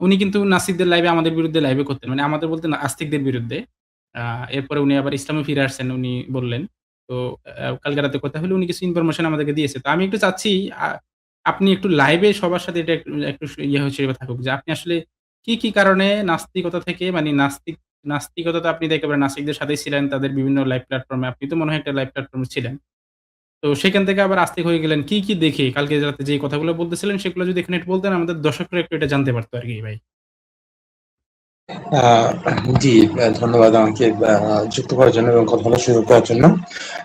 উনি কিন্তু নাস্তিকদের লাইভে আমাদের বিরুদ্ধে লাইভে করতেন। মানে আমাদের বলতে না আস্তিকদের বিরুদ্ধে। আ এরপরে উনি আবার ইসলামে ফিরে আসছেন উনি বললেন। তো কালকে রাতে কথা হলো উনি কিছু ইনফরমেশন আমাদেরকে দিয়েছে। তো আমি একটু চাচ্ছি আ আপনি একটু লাইভে সবার সাথে এটা একটু একটু ইয়ে হিসেবে থাকুক যে আপনি আসলে কি কারণে নাস্তিকতা থেকে মানে নাস্তিকতা তো আপনি তো একেবারে নাস্তিকদের সাথেই ছিলেন তাদের বিভিন্ন লাইভ প্ল্যাটফর্ম এ। আপনি তো মনে হয় একটা লাইভ প্ল্যাটফর্ম এ ছিলেন। তো সেখান থেকে আবার আস্তিক হয়ে গেলেন কি দেখে? কালকে রাতে যে কথাগুলো বলতেছিলেন সেগুলো যদি এখানে একটু বলতেন আমাদের দর্শকরা একটু এটা জানতে পারতো আরকি ভাই। আ জি, ধন্যবাদ আমাকে যুক্ত করার জন্য এবং কথা বলার সুযোগ দেওয়ার জন্য।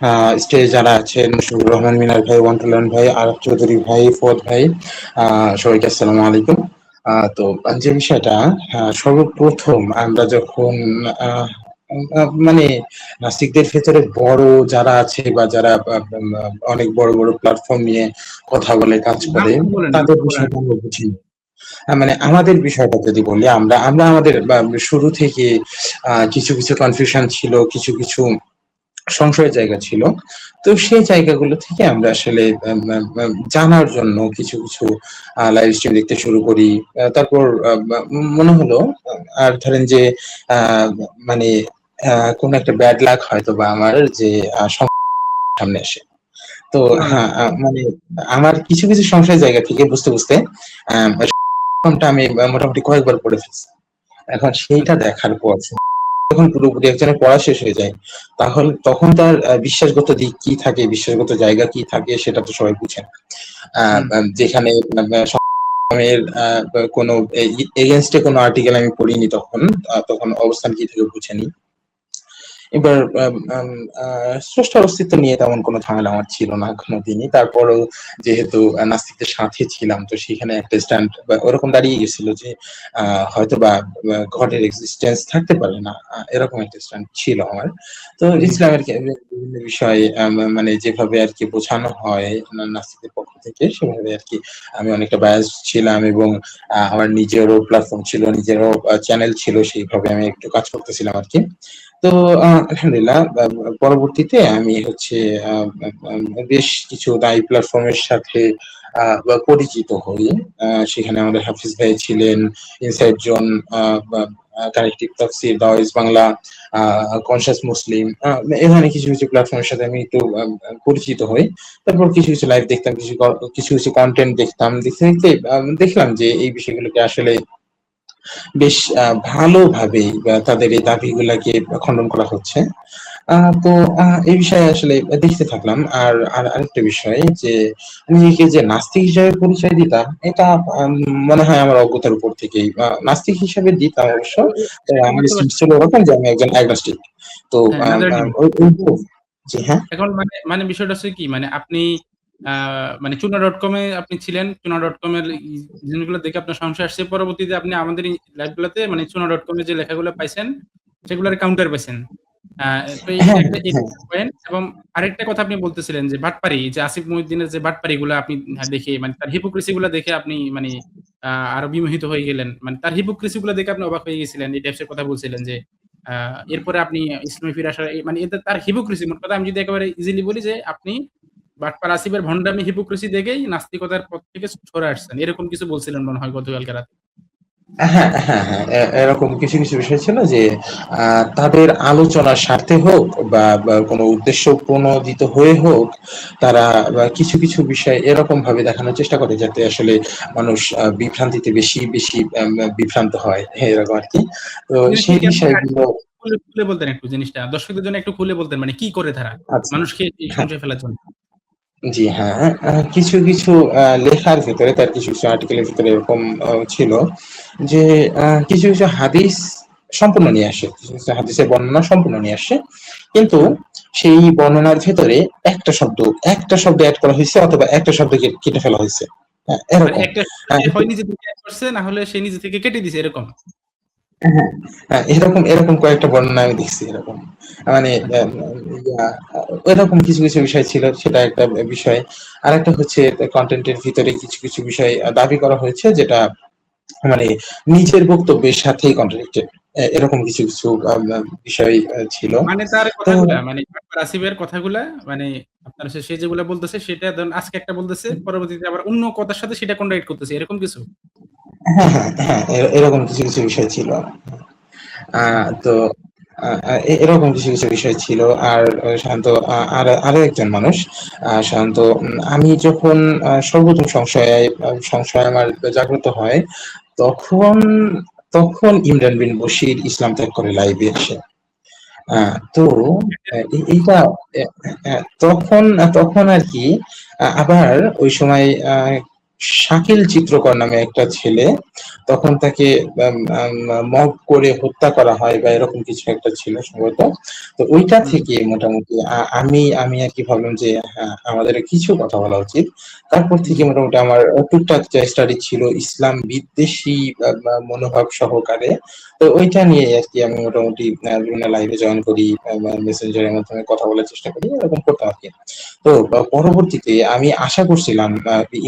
আ স্টেজে যারা আছেন মুশফিকুর রহমান মিনার ভাই, ওয়ান্টুলান ভাই, আরাফ চৌধুরী ভাই, ফুয়াদ ভাই, সবাইকে আসসালামু আলাইকুম। তো যে বিষয়টা সর্বপ্রথম আমরা যখন আ আ মানে নাস্তিকদের ভেতরে বড় যারা আছে বা যারা অনেক বড় প্ল্যাটফর্ম নিয়ে কথা বলে, কাজ করে, নামটা বলেন, তাদের নামটা বলেন। বিষয়টা আমরা বুঝি। মানে আমাদের বিষয়টা যদি বলি, আমরা আমাদের শুরু থেকে কিছু কনফিউশন ছিল, কিছু সংশয়ের জায়গা ছিল। তো সেই জায়গাগুলো থেকে আমরা আসলে জানার জন্য কিছু লাইভ স্ট্রিম দেখতে শুরু করি। তারপর মনে হলো আর ধরেন যে আ মানে কোনো একটা ব্যাড লাক হয়তোবা আমার যে সামনে আসে। তো হ্যাঁ, সুবহানাল্লাহ। মানে আমার কিছু সংশয়ের জায়গা থেকে বুঝতে আ কোনটা আমি মোটামুটি কয়েকবার পড়ে ফেলছি। এখন সেইটা আচ্ছা। দেখার পর যখন পুরোপুরি একজনের পড়া শেষ হয়ে যায়, তখন তার বিশ্বাসগত দিক কি থাকে, বিশ্বাসগত জায়গা কি থাকে সেটা তো সবাই বুঝে না। আ হুম। আ যেখানে সময়ের কোনো এগেইনস্ট এ কোনো আর্টিকেল আমি পড়িনি তখন। তখন অবস্থান কি থাকে বুঝিনি। এবার আম আম আ স্রষ্টার অস্তিত্ব নিয়ে তেমন কোনো ঝামেলা আমার ছিল না কোনদিনই। তারপরেও যেহেতু নাস্তিকদের সাথে ছিলাম, তো সেখানে একটা স্ট্যান্ড বা ওরকম দাঁড়িয়ে গেছিল যে আ হয়তোবা গডের এক্সিস্টেন্স থাকতে পারে না। এরকম একটা স্ট্যান্ড ছিল আমার। তো জি। ইসলামের বিভিন্ন বিষয়ে মানে যেভাবে আরকি বোঝানো হয় নাস্তিকদের পক্ষ থেকে সেভাবে আরকি আমি অনেকটা biased ছিলাম এবং আমার নিজেরও প্ল্যাটফর্ম ছিল, নিজেরও চ্যানেল ছিল। সেইভাবে আমি একটু কাজ করতেছিলাম আরকি। তো আলহামদুলিল্লাহ পরবর্তীতে আমি হচ্ছে আ বেশ কিছু দায়ী প্ল্যাটফর্মের সাথে পরিচিত হই। সেখানে আমাদের হাফিজ ভাই ছিলেন, ইনসাইড জোন, আ বা কানেক্টিভ তাফসীর, দাওয়াইজ বাংলা, আ কনশাস মুসলিম, এ ধরনের কিছু প্ল্যাটফর্মের সাথে আমি একটু পরিচিত হই। তারপর কিছু লাইভ দেখতাম, কিছু কনটেন্ট দেখতাম। দেখতে দেখলাম যে এই বিষয়গুলোকে আসলে বেশ ভালোভাবেই তাদের এই দাবিগুলাকে খণ্ডন করা হচ্ছে। আ তো এই বিষয়ে আসলে দেখতে থাকলাম। আর আরেকটা বিষয় যে নিজেকে যে নাস্তিক হিসেবে পরিচয় দিতাম, এটা মনে হয় আমার অজ্ঞতার উপর থেকেই। নাস্তিক হিসেবে দিতাম অবশ্য। সেটা আমার বুঝতে স্ট্যান্স পারছি। ছিল ওরকম যে আমি একজন agnostic। তো হ্যাঁ, আ আ নাজারাটি। ওই জি, হ্যাঁ? এখন মানে বিষয়টা হচ্ছে কি মানে আপনি আ মানে চুনা.কম এ আপনি ছিলেন। চুনা.কম এর জিনিসগুলো দেখে আপনার সংশয় আসছে। পরবর্তীতে আপনি আমাদের এই লাইভ গুলাতে মানে চুনা.কম এর যে লেখাগুলো পাইছেন, সেগুলার কাউন্টার পাইছেন। আ তো এটা হ্যাঁ, একটা হ্যাঁ। পয়েন্ট এবং আরেকটা কথা আপনি বলতেছিলেন যে বাটপারি যে আসিফ মহিউদ্দিনের যে বাটপারিগুলা আপনি দেখে মানে তার হিপোক্রিসি গুলা দেখে আপনি মানে আরো বিমোহিত হয়ে গেলেন। মানে তার হিপোক্রিসি গুলা দেখে আপনি অবাক হয়ে গেছিলেন। এই টাইপস এর কথা বলছিলেন যে আ এরপরে আপনি ইসলামে ফিরে আসার মানে এটা তার হিপোক্রিসি মোট কথা আমি যদি একেবারে ইজিলি বলি যে আপনি বাটপার আসিফের ভন্ডামি হিপোক্রিসি দেখেই নাস্তিকতার পথ থেকে সরে আসছেন। এরকম কিছু বলছিলেন মনে হয় গতকালকে রাতে। হ্যাঁ। এরকম কিছু বিষয় ছিল যে তাদের আলোচনার স্বার্থে হোক বা কোনো উদ্দেশ্য প্রণোদিত হয়ে হোক, তারা কিছু বিষয় এরকমভাবে দেখানোর চেষ্টা করে যাতে আসলে মানুষ বিভ্রান্তিতে বেশি বিভ্রান্ত হয়। এরকম আরকি। তো জিনিসটা সেই কি আপনি বিষয়গুলো খুলে বলতেন একটু জিনিসটা। দর্শকদের জন্য একটু খুলে বলতেন মানে কি করে তারা? আচ্ছা। মানুষকে এই হ্যাঁ। সংশয়ে ফেলার জন্য? জি হ্যাঁ, কিছু লেখার ভেতরে তার কিছু আর্টিকেলের ভেতরে এরকম ছিল যে কিছু হাদিস সম্পূর্ণ নিয়ে আসে। কিছু হাদিসের বর্ণনা সম্পূর্ণ নিয়ে আসে। কিন্তু হুম। সেই বর্ণনার ভেতরে একটা শব্দ এড করা হইছে অথবা একটা শব্দ কেটে ফেলা হইছে। মানে এরকম। একটা আ হয় নিজে থেকে এড করছে না হলে সে নিজে থেকে কেটে দিছে এরকম। হ্যাঁ, এরকম কয়েকটা বর্ণনা আমি দেখছি এরকম। মানে আচ্ছা। এরকম কিছু বিষয় ছিল সেটা একটা বিষয়। আরেকটা হচ্ছে কনটেন্ট এর ভিতরে কিছু বিষয় দাবি করা হয়েছে যেটা মানে নিজের বক্তব্যের সাথেই কন্ট্রাডিক্টেড। এরকম কিছু বিষয় ছিল। মানে তার তো কথাগুলা মানে আসিফের কথাগুলা মানে আপনার সে যেগুলা বলতেছে সেটা ধরুন আজকে একটা বলতেছে, পরবর্তীতে আবার অন্য কথার সাথে সেটা কন্ট্রাডিক্ট করতেছে। এরকম কিছু? হ্যাঁ, হ্যাঁ, হ্যাঁ, এরকম কিছু, কিছু বিষয় ছিল। তো এরকম কিছু, কিছু বিষয় ছিল। আর সাধারণত আরো একজন মানুষ সাধারণত আমি যখন সর্বপ্রথম সংশয় আমার জাগ্রত হয়, তখন তখন ইমরান বিন বশির ইসলাম ত্যাগ করে লাইভে আসে। তো এইটা তখন তখন আরকি আবার ওই সময় শাকিল চিত্রকর নামে একটা ছেলে, তখন তাকে মব করে হত্যা করা হয় বা এরকম কিছু একটা ছিল সম্ভবত। তো ওইটা হুম, থেকে মোটামুটি আমি আরকি ভাবলাম যে হ্যাঁ, আমাদের কিছু কথা বলা উচিত। তারপর থেকে জি। মোটামুটি আমার টুকটাক যে স্টাডি ছিল ইসলাম বিদ্বেষী মনোভাব সহকারে। তো ওইটা নিয়ে আরকি আমি মোটামুটি বিভিন্ন লাইভে জয়েন করি, মেসেঞ্জারের মাধ্যমে কথা বলার চেষ্টা করি, এরকম করতাম আরকি। তো পরবর্তীতে আমি আশা করছিলাম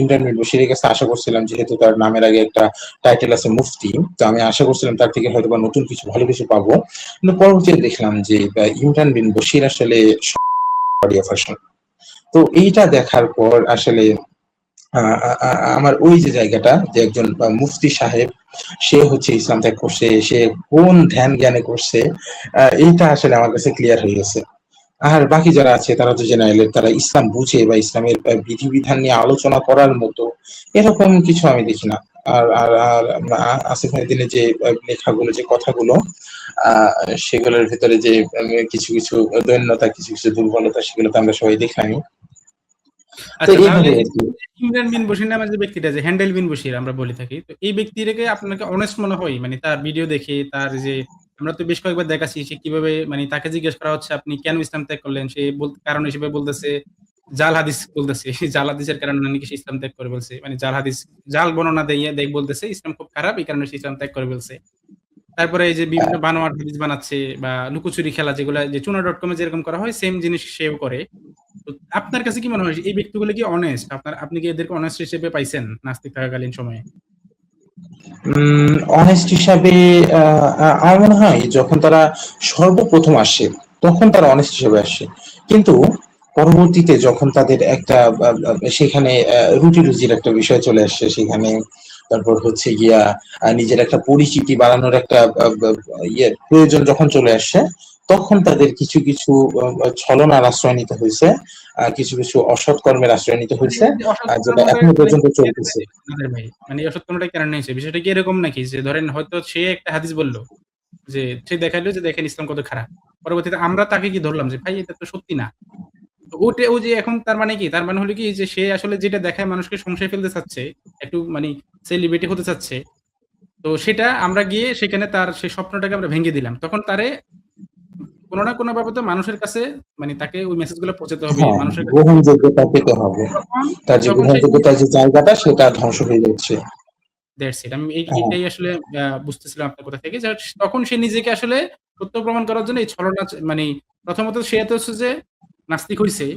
ইমরান বিন বশিরের কাছে আশা করছিলাম, যেহেতু তার নামের আগে একটা টাইটেল আছে মুফতি, তো আমি আশা করছিলাম তার থেকে হয়তোবা নতুন কিছু ভালো কিছু পাবো। কিন্তু পরবর্তীতে দেখলাম যে ইমরান বিন বশির আসলে অডিও ভার্সন। তো এইটা দেখার পর আসলে আমার ওই যে জায়গাটা, যে একজন মুফতি সাহেব সে হচ্ছে ইসলাম ত্যাগ করছে, সে কোন ধ্যান জ্ঞানে করছে, এইটা আসলে আমার কাছে ক্লিয়ার হয়ে গেছে। আর বাকি যারা আছে তারা তো জেনারেল, তারা ইসলাম বুঝে বা ইসলামের বিধিবিধান নিয়ে আলোচনা করার মতো এরকম কিছু আমি দেখি না। আর আসিফ নজরুলের যে লেখাগুলো, যে কথাগুলো, আহ সেগুলোর ভিতরে যে কিছু কিছু দৈন্যতা, কিছু কিছু দুর্বলতা, সেগুলো তো আমরা সবাই দেখলামই। তো আচ্ছা, তাহলে এইভাবে এই আর কি। যে ইমরান বিন বশির নামের যে ব্যক্তিটা, যে হ্যান্ডেল বিন বশির আমরা বলে থাকি। তো এই ব্যক্তিটাকে আপনাকে অনেস্ট মনে হয়? মানে তার ভিডিও দেখে, তার যে আমরা তো বেশ কয়েকবার দেখাচ্ছি সে কিভাবে, মানে তাকে জিজ্ঞেস করা হচ্ছে আপনি কেন ইসলাম ত্যাগ করলেন? সে কারণ হিসেবে বলতেছে জাল হাদিস বলতেছে। জাল হাদিসের কারণে নাকি সে ইসলাম ত্যাগ করে ফেলছে। মানে জাল হাদিস, জাল বর্ণনা দিয়ে বলতেছে ইসলাম খুব খারাপ, এই কারণে সে ইসলাম ত্যাগ করে ফেলছে। তারপরে এই যে বিভিন্ন বানোয়াট হাদিস বানাচ্ছে বা লুকোচুরি খেলা, যেগুলা যে চুনা.com এ যেরকম করা হয় সেম জিনিস সেও করে। তো আপনার কাছে কি মনে হয় এই ব্যক্তিগুলো কি অনেস্ট? আপনি কি এদেরকে অনেস্ট হিসেবে পাইছেন নাস্তিক থাকাকালীন সময়ে? অনেস্ট হিসাবে আমার মনে হয় যখন তারা সর্বপ্রথম আসে, তখন তারা অনেস্ট হিসেবে আসে। কিন্তু পরবর্তীতে যখন তাদের একটা সেখানে রুটি রুজির একটা বিষয় চলে আসছে সেখানে, তারপর হচ্ছে গিয়া নিজের একটা পরিচিতি বাড়ানোর একটা প্রয়োজন যখন চলে আসছে, তখন তাদের কিছু কিছু ছলনার আশ্রয় নিতে হয়েছে, কিছু কিছু অসৎ কর্মের আশ্রয় নিতে মানে হয়েছে, এই যে অসৎ যেটা কর্মটা এখনো মানে পর্যন্ত কেন চলতেছে। হয়েছে নাদের ভাই? মানে এই অসৎ কর্মটা কেন হয়েছে? বিষয়টা কি এরকম নাকি যে ধরেন হয়তো সে একটা হাদিস বলল, যে সে দেখাইলো যে দেখেন ইসলাম কত খারাপ। পরবর্তীতে আমরা তাকে কি ধরলাম যে ভাই এটা তো সত্যি না। তো ও যে এখন তার মানে কি? তার মানে হলো কি যে সে আসলে যেটা দেখায় মানুষকে সংশয় ফেলতে চাচ্ছে, একটু মানে সেলিব্রিটি হতে চাচ্ছে। তো সেটা আমরা গিয়ে সেখানে তার সেই স্বপ্নটাকে আমরা ভেঙে দিলাম। তখন তারে কোন না কোন ভাবে তো মানুষের কাছে, মানে তাকে ওই মেসেজ গুলো পৌঁছাতে হবে। হ্যাঁ, মানুষের কাছে পৌঁছাতে গ্রহণযোগ্যতা হবে। পেতে হবে। তখন তার যে তখন সে কি গ্রহণযোগ্যতার যে জায়গাটা সেটা ধ্বংস হয়ে যাচ্ছে। That's it. আমি হ্যাঁ, এটাই আসলে বুঝতেছিলাম আপনার কথা থেকে যে তখন সে নিজেকে আসলে সত্য প্রমাণ করার জন্য এই ছলনা, মানে প্রথমত সে এত হচ্ছে যে নাস্তিক হইছে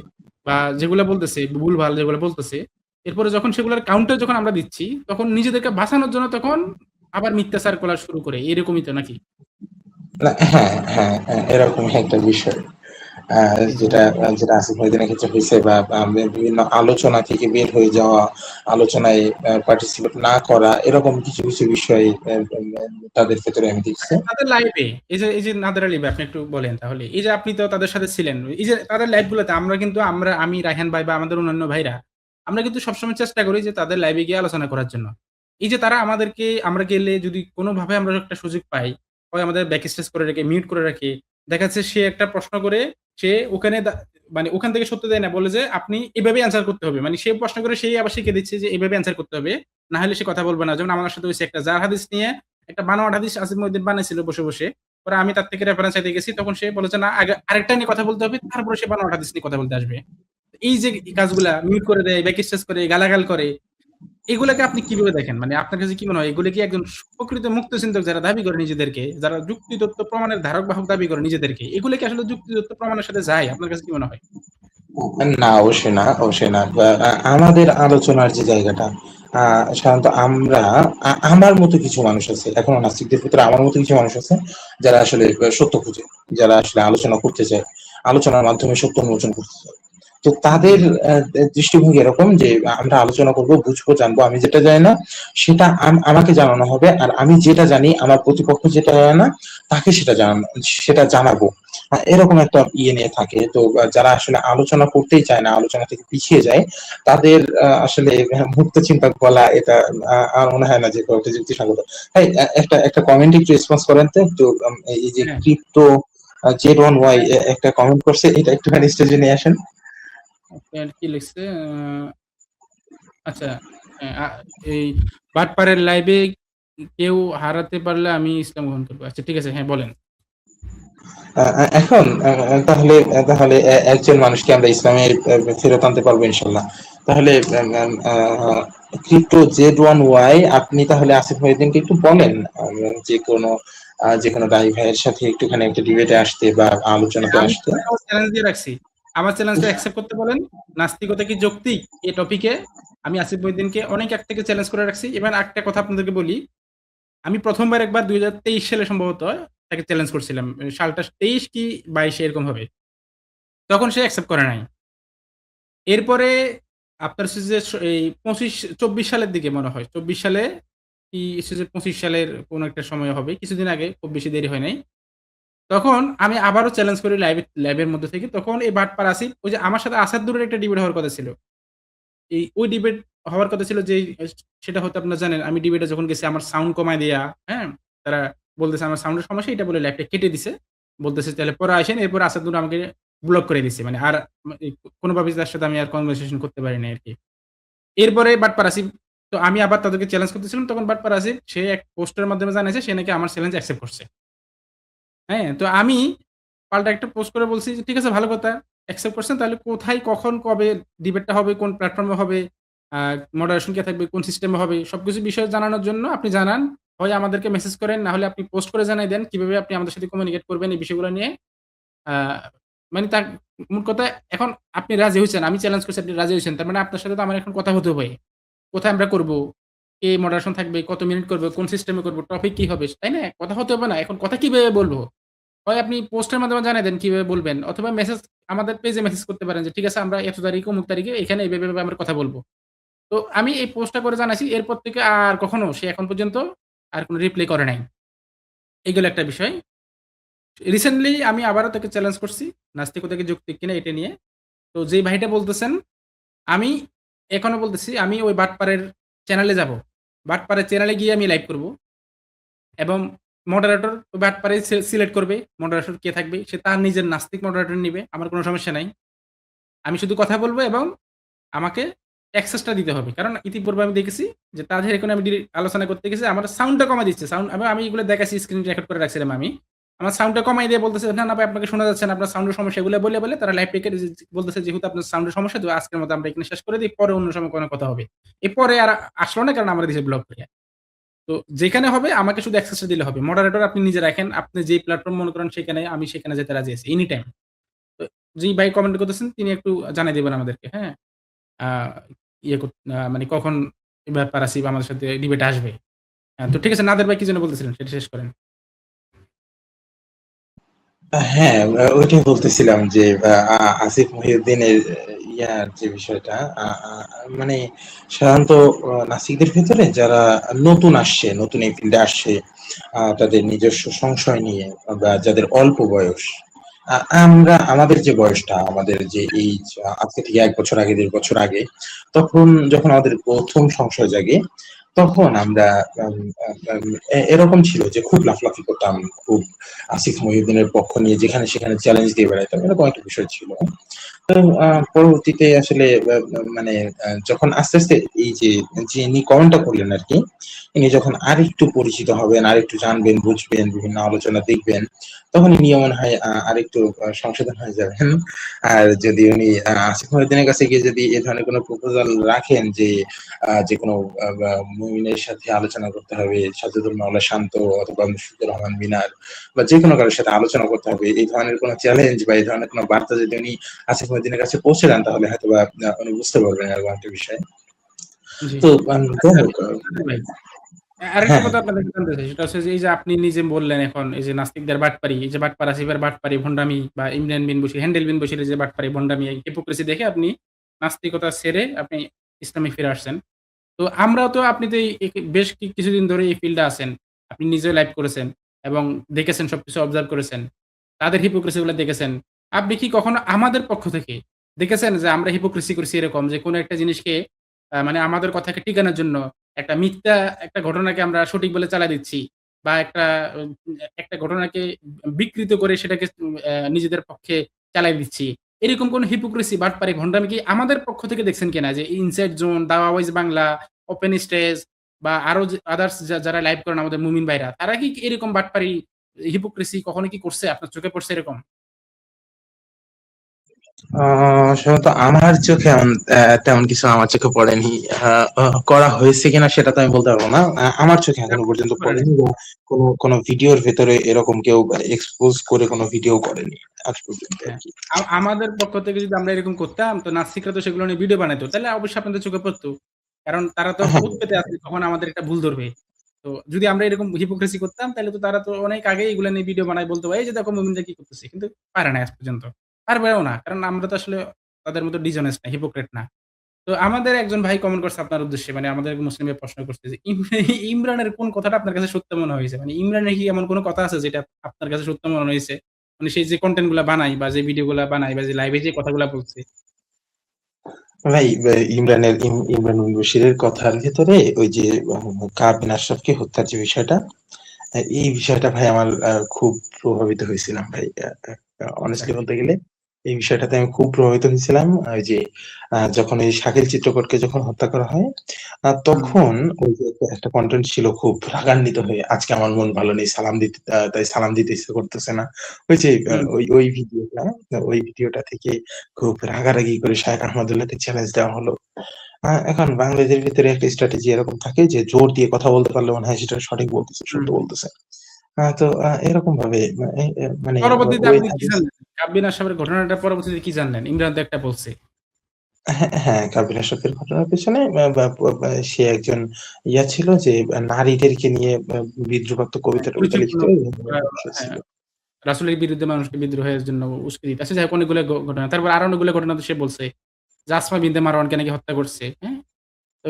বা যেগুলা বলতেছে ভুলভাল যেগুলা বলতেছে। এরপরে যখন সেগুলোর কাউন্টার যখন আমরা দিচ্ছি, তখন নিজেদেরকে বাঁচানোর জন্য তখন আবার মিথ্যাচার করা শুরু করে। এরকমই তো নাকি? না, হ্যাঁ, হ্যাঁ, হ্যাঁ, এরকমই একটা বিষয়। জি। যেটা আসিফ ভাইদের ক্ষেত্রে হইছে, বা বিভিন্ন আলোচনা থেকে বের হয়ে যাওয়া, আলোচনায় পার্টিসিপেট না করা, এরকম কিছু, কিছু বিষয় তাদের ক্ষেত্রে আমি দেখছি। আচ্ছা, তাদের লাইভে এই যে নাদের আলী ভাই আপনি একটু বলেন তাহলে। এই যে আপনি তো তাদের সাথে ছিলেন। এই যে তাদের লাইভ গুলোতে আমরা কিন্তু আমি রায়হান ভাই বা আমাদের অন্যান্য ভাইরা, আমরা কিন্তু সবসময় চেষ্টা করি যে তাদের লাইভে গিয়ে আলোচনা করার জন্য। এই যে তারা আমাদেরকে, আমরা গেলে যদি কোনভাবে আমরা একটা সুযোগ পাই, হয় আমাদের ব্যাক স্টেজ করে রেখে, মিউট করে রাখে। দেখা যাচ্ছে সে একটা প্রশ্ন করে, সে ওখানে মানে ওখান থেকে সত্য দেয় না। বলে যে আপনি এভাবেই অ্যানসার করতে হবে। মানে সে প্রশ্ন করে সেই আবার শিখিয়ে দিচ্ছে যে এভাবে অ্যানসার করতে হবে। না হলে সে কথা বলবে না। যেমন আমার সাথে হইছে একটা জাল হাদিস নিয়ে একটা বানোয়াট হাদিস আসিফ মহিউদ্দিন বানাইছিল বসে, বসে। পরে আমি তার থেকে রেফারেন্স চাইতে গেছি। তখন সে বলেছে, "না, আগে আরেকটা নিয়ে কথা বলতে হবে। তারপরে সে বানোয়াট হাদিস নিয়ে কথা বলতে আসবে।" এই যে কাজগুলা মিউট করে দেয়, ব্যাক স্টেজ করে, গালাগাল করে, এগুলাকে আপনি কিভাবে দেখেন? মানে আপনার কাছে কি মনে হয়? এগুলো কি একজন প্রকৃত মুক্তচিন্তক যারা দাবি করে নিজেদেরকে, যারা যুক্তি তত্ত্ব প্রমাণের ধারক বাহক দাবি করে নিজেদেরকে, এগুলো কি আসলে যুক্তি তত্ত্ব প্রমাণের সাথে যায়? আপনার কাছে কি মনে হয়? না, অবশ্যই না, অবশ্যই না। আমাদের আলোচনার যে জায়গাটা, সাধারণত আমরা আমার মতো কিছু মানুষ আছে, এখনো নাস্তিকদের ভিতরে আমার মতো কিছু মানুষ আছে যারা আসলে সত্য খুঁজে, যারা আসলে আলোচনা করতে চায়, আলোচনার মাধ্যমে সত্য উন্মোচন করতে চায়। তো তাদের দৃষ্টিভঙ্গি এরকম যে আমরা আলোচনা করব, বুঝবো, জানবো। আমি যেটা জানি না সেটা আমাকে জানানো হবে, আর আমি যেটা জানি আমার প্রতিপক্ষ যেটা জানে না তাকে সেটা জানাবো। এরকম একটা ইয়ে নিয়ে থাকে। তো যারা আসলে আলোচনা করতেই চায় না, আলোচনা থেকে পিছিয়ে যায়, তাদের আসলে মুক্ত চিন্তা বলা এটা আমার মনে হয় না যে কতটা যুক্তিসঙ্গত। ভাই, একটা একটা কমেন্ট একটু রেসপন্স করেন তো একটু। এই যে হ্যাঁ, ক্রিপ্টো Z1Y একটা কমেন্ট করছে, এটা একটুখানি স্টেজে নিয়ে আসেন। আপনার কি লিখছে? আচ্ছা, হ্যাঁ, এই বাটপারের লাইভে কেউ হারাতে পারলে আমি ইসলাম গ্রহণ করব। আচ্ছা ঠিক আছে, হ্যাঁ বলেন। এখন তাহলে তাহলে একজন মানুষকে আমরা ইসলামে ফেরত আনতে পারবো ইনশাল্লাহ। তাহলে ক্রিপ্টো Z1Y, আপনি তাহলে আসিফ মহিউদ্দিনকে একটু বলেন যে কোনো দায়ী ভাইয়ের সাথে একটুখানি একটা ডিবেটে আসতে বা হ্যাঁ, আলোচনাতে আমি আসতে। আপনাকে আমার চ্যালেঞ্জ দিয়ে রাখছি। আমার চ্যালেঞ্জটা অ্যাকসেপ্ট করতে বলেন। নাস্তিকতা কি যৌক্তিক? এই টপিকে আমি আসিফ মহিউদ্দিনকে অনেক আগ থেকে চ্যালেঞ্জ করে রাখছি। এবং আরেকটা কথা আপনাদেরকে বলি, আমি ১ম বার একবার ২০২৩ সালে সম্ভবত তাকে চ্যালেঞ্জ করছিলাম। সালটা ২৩ কি ২২ এরকম হবে। তখন সে অ্যাকসেপ্ট করে নাই। এরপরে আপনার হচ্ছে যে এই ২৫-২৪ সালের দিকে মনে হয়। ২৪ সালে কি হচ্ছে যে ২৫ সালের কোন একটা সময় হবে। কিছুদিন আগে, খুব বেশি দেরি হয় নাই। তখন আমি আবারও চ্যালেঞ্জ করি লাইভের মধ্যে থেকে। তখন এই বাটপার আসিফ, ওই যে আমার সাথে আসাদুরের একটা ডিবেট হওয়ার কথা ছিল। ওই ডিবেট হওয়ার কথা ছিল যে সেটা হয়তো আপনারা জানেন। আমি ডিবেটে যখন গেছি আমার সাউন্ড কমায় দেয়া, হ্যাঁ? তারা বলতেছে আমার সাউন্ডের সমস্যা, এটা বলে লাইভটা কেটে দিছে। বলতেছে তাহলে পরে আইসেন। এরপর আসাদুর আমাকে ব্লক করে দিছে। মানে আর কোনভাবেই তার সাথে আমি আর কনভারসেশন করতে পারি নাই আরকি। এরপরে বাটপার আসিফ, তো আমি আবার তাদেরকে চ্যালেঞ্জ করতেছিলাম। তখন বাটপার আসিফ সে এক পোস্টের মাধ্যমে জানাইছে সে নাকি আমার চ্যালেঞ্জ অ্যাকসেপ্ট করছে। হ্যাঁ? তো আমি পাল্টা একটা পোস্ট করে বলছি যে, "ঠিক আছে, ভালো কথা। অ্যাকসেপ্ট করছেন। তাহলে কোথায়, কখন, কবে ডিবেটটা হবে, কোন প্ল্যাটফর্মে হবে, আ মডারেশন কে থাকবে, কোন সিস্টেমে হবে, সবকিছু বিষয় জানানোর জন্য আপনি জানান। হয় আমাদেরকে মেসেজ করেন, না হলে আপনি পোস্ট করে জানাই দেন কিভাবে আপনি আমাদের সাথে কমিউনিকেট করবেন এই বিষয়গুলো নিয়ে।" আ মানে তার মোট কথা, এখন আপনি রাজি হইছেন। আমি চ্যালেঞ্জ করছি, আপনি রাজি হইছেন। তার মানে আপনার সাথে তো আমার এখন কথা হতে হবে। কোথায় আমরা করব? কে মডারেশন থাকবে? কত মিনিট করব? কোন সিস্টেমে করব? টপিক কি হবে? তাই না? কথা হতে হবে না? এখন কথা কিভাবে বলব? হয় আপনি পোস্টের মাধ্যমে জানায় দেন কিভাবে বলবেন, অথবা মেসেজ, আমাদের পেজে মেসেজ করতে পারেন যে, "ঠিক আছে, আমরা এত তারিখ অমুক তারিখে এখানে এভাবে আমরা কথা বলব।" তো আমি এই পোস্টটা করে জানাইছি। এরপর থেকে আর কখনো সে এখন পর্যন্ত আর কোন রিপ্লাই করে নাই। এই গেল একটা বিষয়। রিসেন্টলি আমি আবারও তাকে চ্যালেঞ্জ করছি। নাস্তিকতা কি যৌক্তিক কিনা এটা নিয়ে। তো যেই ভাইটা বলতেছেন, আমি এখনো বলতেছি আমি ওই বাটপারের চ্যানেলে যাব। বাটপারের চ্যানেলে গিয়ে আমি লাইভ করব এবং মডারেটর ওই বাটপারেই সিলেক্ট করবে। মডারেটর কে থাকবে, সে তার নিজের নাস্তিক মডারেটর নিবে। আমার কোন সমস্যা নাই। আমি শুধু কথা বলব এবং আমাকে অ্যাক্সেসটা দিতে হবে। কারণ ইতিপূর্বে আমি দেখেছি যে তাদের এখানে আমি আলোচনা করতে গেছি, আমার সাউন্ডটা কমায় দিচ্ছে। আমি এগুলো দেখাইছি, স্ক্রিন রেকর্ড করে রাখছিলাম আমি। আমার সাউন্ডটা কমায় দিয়ে বলতেছে, "না, না ভাই, আপনাকে শোনা যাচ্ছে না। আপনার সাউন্ডের সমস্যা।" এগুলো বলে তারা লাইভ রেখে বলতেছে, "যেহেতু আপনার সাউন্ডের সমস্যা, তো আজকের মতো আমরা এখানে শেষ করে দেই। পরে অন্য সময় কোনো কথা হবে।" এরপরে আর আসলো না, কারণ আমার দিছে ব্লক করে। তো যেখানে হবে আমাকে শুধু অ্যাক্সেসটা দিলে হবে। মডারেটর আপনি নিজে রাখেন। আপনি যেই প্ল্যাটফর্ম মনে করেন সেখানে, আমি সেখানে যেতে রাজি আছি এনি টাইম। তো যেই ভাই কমেন্ট করতেছেন তিনি একটু জানাই দিবেন আমাদেরকে, হ্যাঁ? আ মানে কখন এ ব্যাপার আসিফ আমাদের সাথে ডিবেটে আসবে। তো ঠিক আছে, নাদের ভাই কি যেন বলতেছিলেন সেটা শেষ করেন। হ্যাঁ, ওইটাই বলতেছিলাম যে আসিফ মহিউদ্দিনের ইয়ার যে বিষয়টা, আ আ মানে সাধারণত নাসিকদের ভেতরে যারা নতুন আসছে, নতুন এই ফিল্ডে আসছে, তাদের নিজস্ব সংশয় নিয়ে, বা যাদের অল্প বয়স, আমাদের যে বয়সটা, আমাদের যে এইজ, আজকে থেকে ১ বছর আগে, ১.৫ বছর আগে, তখন যখন আমাদের ১ম সংশয় জাগে, তখন আমরা আম আম এরকম ছিল যে খুব লাফালাফি করতাম, খুব আসিফ মহিউদ্দিনের পক্ষ নিয়ে যেখানে সেখানে চ্যালেঞ্জ দিয়ে বেড়াইতাম। এরকম একটা বিষয় ছিল। তো পরবর্তীতে আসলে মানে যখন আস্তে, আস্তে এই যে যিনি কমেন্টটা করলেন আরকি, ইনি যখন আরেকটু পরিচিত হবেন, আরেকটু জানবেন, বুঝবেন, বিভিন্ন আলোচনা দেখবেন, তখন ইনিও মনে হয় আরেকটু সংশোধন হয়ে যাবেন। আর যদি উনি আসিফ মহিউদ্দিনের কাছে গিয়ে যদি এ ধরনের কোনো প্রপোজাল রাখেন যে যেকোনো মুমিনের সাথে আলোচনা করতে হবে, সাজেদুল মাওলা শান্ত অথবা মুশফিকুর রহমান মিনার বা যেকোনো কারো সাথে আলোচনা করতে হবে, এই ধরনের কোনো চ্যালেঞ্জ বা এই ধরনের কোনো বার্তা যদি উনি আসিফ মহিউদ্দিনের কাছে পৌঁছে দেন, তাহলে হয়তোবা উনি বুঝতে পারবেন এরকম একটা বিষয়। জি। তো যাই আচ্ছা, হোক, নাদের ভাই, আরেকটা হ্যাঁ, কথা আপনার কাছে জানতে চাই। সেটা হচ্ছে যে এই যে আপনি নিজে বললেন এখন এই যে নাস্তিকদের বাটপারি, এই যে বাটপার আসিফের বাটপারি, ভন্ডামি বা ইমরান বিন বশির, হ্যান্ডেল বিন বশিরের যে বাটপারি, ভন্ডামি, এই হিপোক্রিসি দেখে আপনি নাস্তিকতা ছেড়ে আপনি ইসলামে ফিরে আসছেন। তো আমরাও তো আপনি তো এই বেশ কিছুদিন ধরে এই ফিল্ডে আছেন। আপনি নিজেও লাইভ করেছেন এবং দেখেছেন সবকিছু অবজার্ভ করেছেন। তাদের হিপোক্রিসি গুলা দেখেছেন। আপনি কি কখনো আমাদের পক্ষ থেকে দেখেছেন যে আমরা হিপোক্রিসি করছি এরকম যে কোন একটা জিনিসকে মানে আমাদের কথাকে টিকানোর জন্য একটা মিথ্যা একটা ঘটনাকে আমরা সঠিক বলে চালায় দিচ্ছি বা উম একটা ঘটনাকে বিকৃত করে সেটাকে নিজেদের পক্ষে চালায় দিচ্ছি। এরকম কোন হিপোক্রিসি, বাটপারি, ভন্ডামি কি আমাদের পক্ষ থেকে দেখছেন কিনা? যে ইনসাইড জোন, দাওয়া ওয়াইজ বাংলা, ওপেন স্টেজ বা আরো যে আদার্স যারা লাইভ করেন আমাদের মুমিন ভাইরা, তারা কি এরকম বাটপারি, হিপোক্রিসি কখনো কি করছে? আপনার চোখে পড়ছে এরকম? সাধারণত আমার চোখে তেমন কিছু আমার চোখে পড়েনি। করা হয়েছে কিনা সেটা তো আমি বলতে পারবো না। আমার চোখে এখনো পর্যন্ত করে নাই। পড়েনি, বা কোনো ভিডিওর ভেতরে এরকম কেউ এক্সপোজ করে কোনো ভিডিও করেনি আজ পর্যন্ত আর হ্যাঁ। কি। আমাদের পক্ষ থেকে যদি আমরা এরকম করতাম, তো নাস্তিকরা তো সেগুলো নিয়ে ভিডিও বানাইতো। তাহলে অবশ্যই আপনাদের চোখে পড়তো। কারণ তারা তো হ্যাঁ, ভূত পেতে আছে কখন আমাদের একটা ভুল ধরবে। তো যদি আমরা এরকম হিপোক্রিসি করতাম তাহলে তো তারা তো অনেক আগেই এগুলা নিয়ে ভিডিও বানায় বলতো, "এই যে দেখো মুমিনরা কি করতেছে।" কিন্তু পারে নাই আজ পর্যন্ত। পারবেও না। কারণ আমরা তো আসলে তাদের মতো ডিসঅনেস্ট না, হিপোক্রিট না। তো আমাদের একজন ভাই কমেন্ট করছে আপনার উদ্দেশ্যে, মানে আমাদের এক মুসলিম ভাই প্রশ্ন করছে যে, ইমরানের কোন কথাটা আপনার কাছে সত্য মনে হয়েছে? মানে ইমরানের কি এমন কোন কথা আছে যেটা আপনার কাছে সত্য মনে হয়েছে? মানে সে যে কনটেন্ট গুলা বানায় বা যে ভিডিও গুলা বানায় বা যে লাইভে যে কথাগুলা বলছে। ভাই, ইমরান বশিরের কথার ভেতরে ওই যে কাব বিন আশরাফকে হত্যার যে বিষয়টা, এই বিষয়টা ভাই আমার খুব প্রভাবিত হয়েছিলাম ভাই। আচ্ছা। অনেস্টলি বলতে গেলে এই বিষয়টাতে আমি খুব প্রভাবিত হয়েছিলাম। ওই যে যখন ওই শাকিল চিত্রকরকে যখন হত্যা করা হয়, হুম, তখন ওই যে একটা কনটেন্ট ছিল খুব রাগান্বিত হয়ে, আজকে আমার মন ভালো নেই, সালাম দিতে তাই সালাম দিতে ইচ্ছে করতেছে না। ওই যে হুম। ওই ভিডিওটা থেকে খুব রাগারাগি করে শায়েখ আহমদুল্লাহকে চ্যালেঞ্জ দেওয়া হলো। এখন বাঙালিদের ভিতরে একটা স্ট্র্যাটেজি এরকম থাকে যে জোর দিয়ে কথা বলতে পারলে মনে হয় সেটা সঠিক বলতেছে, হুম, সত্য হুম। বলতেছে। তো এরকম ভাবে মানে পরবর্তীতে ওই আপনি কি হাদিস। জানলেন? কাব্বিন আশরাফের ঘটনাটা পরবর্তীতে কি জানলেন? ইমরান তো একটা বলছে। হ্যাঁ, হ্যাঁ, কাবিল আশরাফের ঘটনার পেছনে বা বা বা সে একজন ছিল যে নারীদেরকে নিয়ে বিদ্রুপাত্মক হ্যাঁ, কবিতা-টবিতা লিখত, কুরুচিপূর্ণ এই ধরনের আ একটা বিষয় ছিল। হ্যাঁ, রাসূলের বিরুদ্ধে মানুষকে বিদ্রোহের জন্য উস্কে দিত। আচ্ছা যাই হোক অনেকগুলো ঘটনা। তারপর আরো অনেকগুলো ঘটনা তো সে বলছে। যে আসমা বিনতে মারওয়ানকে নাকি হত্যা করছে। হ্যাঁ? তো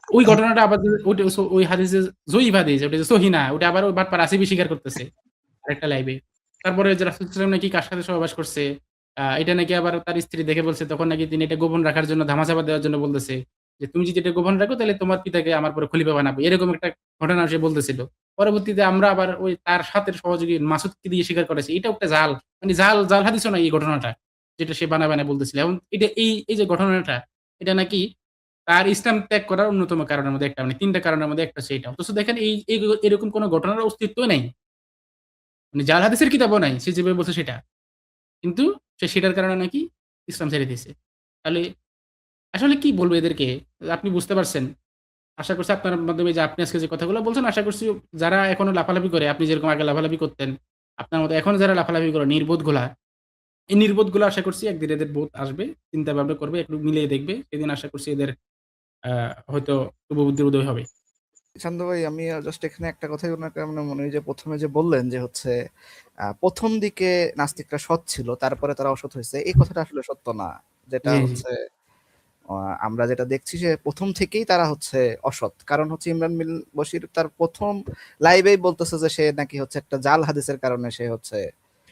ওই হ্যাঁ, ঘটনাটা আবার যে ওইটা ওই হাদিসে জয়ীফ হাদিস, ওটা যে সহি না, ওটা আবার ওই বাটপার আসিফই স্বীকার করতেছে আরেকটা লাইভে। তারপরে যে রাসূল সাল্লাল্লাহু আলাইহি ওয়াসাল্লাম নাকি কার সাথে সহবাস করছে, এটা নাকি আবার তার স্ত্রী দেখে বলছে, তখন নাকি তিনি এটা গোপন রাখার জন্য ধামাচাপা দেওয়ার জন্য বলতেছে যে, "তুমি যদি এটা গোপন রাখো তাহলে তোমার পিতাকে আমার পরে খলিফা বানাবো।" এরকম একটা ঘটনা সে বলতেছিল। পরবর্তীতে আমরা আবার ওই তার সাথে সহযোগী মাসুদকে দিয়ে স্বীকার করেছি। এটাও একটা জাল। মানে জাল হাদিসও না এই ঘটনাটা। যেটা সে বানায় বলতেছিল। এবং এটা এই যে ঘটনাটা, এটা নাকি তার ইসলাম ত্যাগ করার অন্যতম কারণের মধ্যে একটা, মানে ৩ টা কারণের মধ্যে একটা হচ্ছে এটা। অথচ দেখেন এরকম কোন ঘটনার অস্তিত্বই নাই। মানে জাল হাদিসের কিতাবও নাই। সে যেভাবে বলছে সেটা। কিন্তু সে সেটার কারণে নাকি ইসলাম ছেড়ে দিছে। তাহলে আসলে কি বলবো এদেরকে? আপনি বুঝতে পারছেন। আশা করছি আপনার মাধ্যমে যে আপনি আজকে যে কথাগুলো বলছেন, আশা করছি যারা এখনো লাফালাফি করে, আপনি যেরকম আগে লাফালাফি করতেন, আপনার মতো এখনো যারা লাফালাফি করে নির্বোধগুলা, এই নির্বোধগুলো আশা করছি একদিন এদের বোধ আসবে, চিন্তা ভাবনা করবে, একটু মিলিয়ে দেখবে। সেদিন আশা করছি এদের আ হয়তো শুভবুদ্ধির উদয় হবে। শান্ত ভাই, আমি জাস্ট এখানে একটা কথাই ওনাকে মানে মনে হয় যে প্রথমে যে বললেন যে হচ্ছে প্রথম দিকে নাস্তিকরা সৎ ছিল, তারপরে তারা অসৎ হয়েছে, এই কথাটা আসলে সত্য না। যেটা জি, জি। হচ্ছে আমরা যেটা দেখছি যে প্রথম থেকেই তারা হচ্ছে অসৎ। কারণ হচ্ছে ইমরান বিন বশির তার প্রথম লাইভেই বলতেছে যে সে নাকি হচ্ছে একটা জাল হাদিসের কারণে সে হচ্ছে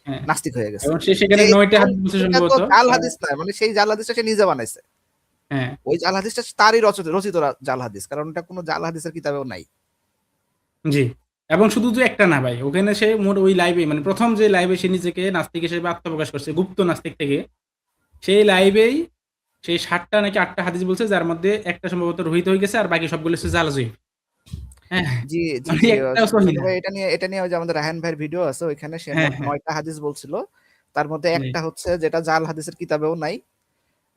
হ্যাঁ। নাস্তিক হয়ে গেছে। এবং সে সেখানে যে ৯ টা এবং হাদিস বলছে ওইটা তো সম্ভবত। জাল আ হাদিস নয়, মানে সেই জাল হাদিসটা সে নিজে বানাইছে। হ্যাঁ, ওই জাল হাদিসটা তারই রচিত জাল হাদিস, কারণ এটা কোনো জাল হাদিসের কিতাবেও নাই। জি। এবং শুধু যে একটা না ভাই, ওখানে সে মোট ওই লাইভে মানে ১ম যে লাইভে সে নিজেকে নাস্তিক হিসেবে আত্মপ্রকাশ করছে, গুপ্ত নাস্তিক থেকে, সেই লাইভেই সে ৭ টা নাকি ৮ টা হাদিস বলছে যার মধ্যে একটা সম্ভবত রহিত হয়ে গেছে আর বাকি সবগুলো হচ্ছে জাল-জয়ীফ। হ্যাঁ? জি, জি, মানে জি। একটাও সহি শান্ত না। ভাই, এটা নিয়ে ওই যে আমাদের রায়হান ভাইয়ের ভিডিও আছে, ওইখানে সে হ্যাঁ, মোট হ্যাঁ। ৯ টা হাদিস বলছিল। তার মধ্যে জি। একটা হচ্ছে যেটা জাল হাদিসের কিতাবেও নাই।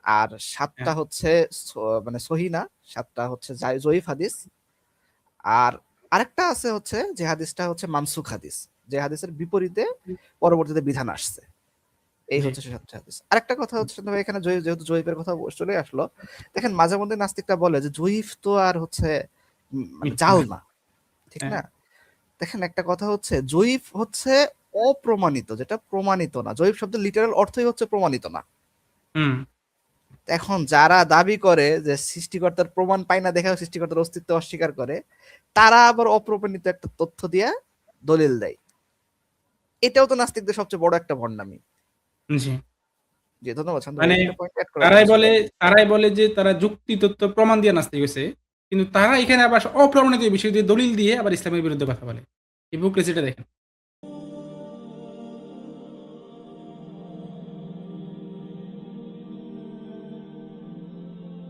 আর ৭ হ্যাঁ, টা হচ্ছে মানে সহি না, ৭ টা হচ্ছে জয়ীফ হাদিস। আর আরেকটা আছে হচ্ছে যে হাদিসটা হচ্ছে মানসুখ হাদিস। যে হাদিসের বিপরীতে পরবর্তীতে বিধান আসছে। এই জি। হচ্ছে সে ৭ টা হাদিস। আরেকটা কথা হচ্ছে শান্ত ভাই, এখানে যেহেতু জয়ীফের কথা চলে আসলো, দেখেন মাঝে মধ্যে নাস্তিকরা বলে যে জয়ীফ তো আর হচ্ছে মানে মিথ্যা জাল না। না। ঠিক হ্যাঁ। না? দেখেন একটা কথা হচ্ছে জয়ীফ হচ্ছে অপ্রমাণিত, যেটা প্রমাণিত না। জয়ীফ শব্দের লিটারাল অর্থই হচ্ছে প্রমাণিত না। হুম। এখন যারা দাবি করে যে সৃষ্টিকর্তার প্রমাণ পায় না দেখাও সৃষ্টিকর্তার অস্তিত্ব অস্বীকার করে, তারা আবার অপ্রমাণিত একটা তথ্য দিয়া দলিল দেয়। এটাও তো নাস্তিকদের সবচেয়ে বড় একটা ভণ্ডামি। জি। জি, ধন্যবাদ শান্ত ভাই। মানে একটা পয়েন্ট এড করার তারাই কথা ছিল। বলে তারাই বলে যে তারা যুক্তি তত্ত্ব প্রমাণ দিয়ে নাস্তিক হইছে। কিন্তু তারা এখানে আবার অপ্রমাণিত বিষয় দিয়ে দলিল দিয়ে আবার ইসলামের বিরুদ্ধে কথা বলে। হিপোক্রেসিটা দেখেন।